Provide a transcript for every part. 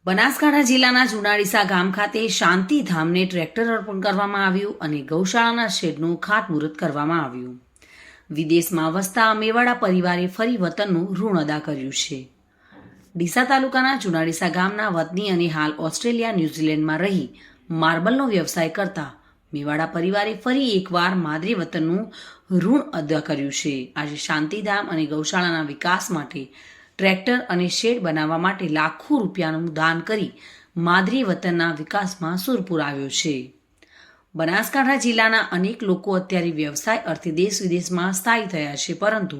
બનાસકાંઠા જિલ્લાના જુનાડીસા ગામ ખાતે શાંતિધામને ટ્રેક્ટર અર્પણ કરવામાં આવ્યું અને ગૌશાળાના શેડનું ખાતમુહૂર્ત કરવામાં આવ્યું. વિદેશમાં વસતા મેવાડા પરિવારે ફરી વતનનું ઋણ અદા કર્યું છે. ડીસા તાલુકાના જુનાડીસા ગામના વતની અને હાલ ઓસ્ટ્રેલિયા ન્યૂઝીલેન્ડમાં રહી માર્બલનો વ્યવસાય કરતા મેવાડા પરિવારે ફરી એકવાર માદરે વતનનું ઋણ અદા કર્યું છે. આજે શાંતિધામ અને ગૌશાળાના વિકાસ માટે ટ્રેક્ટર અને શેડ બનાવવા માટે લાખો રૂપિયાનું દાન કરી માદરે વતનના વિકાસમાં સૂર પુરાવ્યો છે. બનાસકાંઠા જિલ્લાના અનેક લોકો અત્યારે વ્યવસાય અર્થે દેશ વિદેશમાં સ્થાયી થયા છે, પરંતુ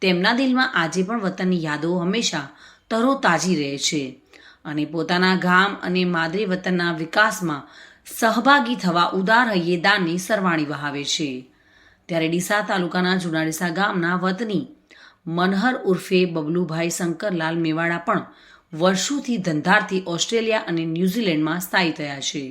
તેમના દિલમાં આજે પણ વતનની યાદો હંમેશા તરોતાજી રહે છે અને પોતાના ગામ અને માદરે વતનના વિકાસમાં સહભાગી થવા ઉદાર હૈયે દાનની સરવાણી વહાવે છે. ત્યારે ડીસા તાલુકાના જુનાડીસા ગામના વતની મનહર ઉર્ફે બબલુભાઈ શંકરલાલ મેવાડા પણ વર્ષોથી ધંધારથી ઓસ્ટ્રેલિયા અને ન્યૂઝીલેન્ડમાં સ્થાયી થયા છે.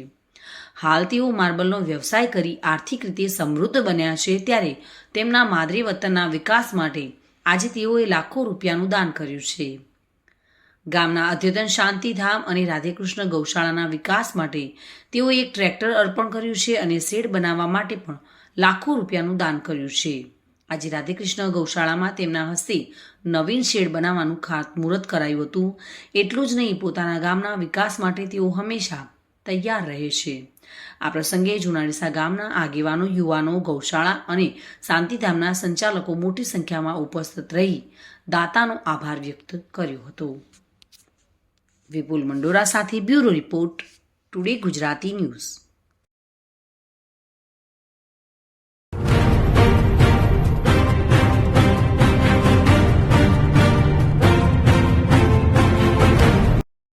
હાલ તેઓ માર્બલનો વ્યવસાય કરી આર્થિક રીતે સમૃદ્ધ બન્યા છે. ત્યારે તેમના માદરે વતનના વિકાસ માટે આજે તેઓએ લાખો રૂપિયાનું દાન કર્યું છે. ગામના અદ્યતન શાંતિધામ અને રાધેકૃષ્ણ ગૌશાળાના વિકાસ માટે તેઓએ એક ટ્રેક્ટર અર્પણ કર્યું છે અને શેડ બનાવવા માટે પણ લાખો રૂપિયાનું દાન કર્યું છે. આજે રાધેકૃષ્ણ ગૌશાળામાં તેમના હસ્તે નવીન શેડ બનાવવાનું ખાતમુહૂર્ત કરાયું હતું. એટલું જ નહીં, પોતાના ગામના વિકાસ માટે તેઓ હંમેશા તૈયાર રહે છે. આ પ્રસંગે જુનાડીસા ગામના આગેવાનો, યુવાનો, ગૌશાળા અને શાંતિધામના સંચાલકો મોટી સંખ્યામાં ઉપસ્થિત રહી દાતાનો આભાર વ્યક્ત કર્યો હતો. વિપુલ મંડોરા સાથે bureau report, today Gujarati news.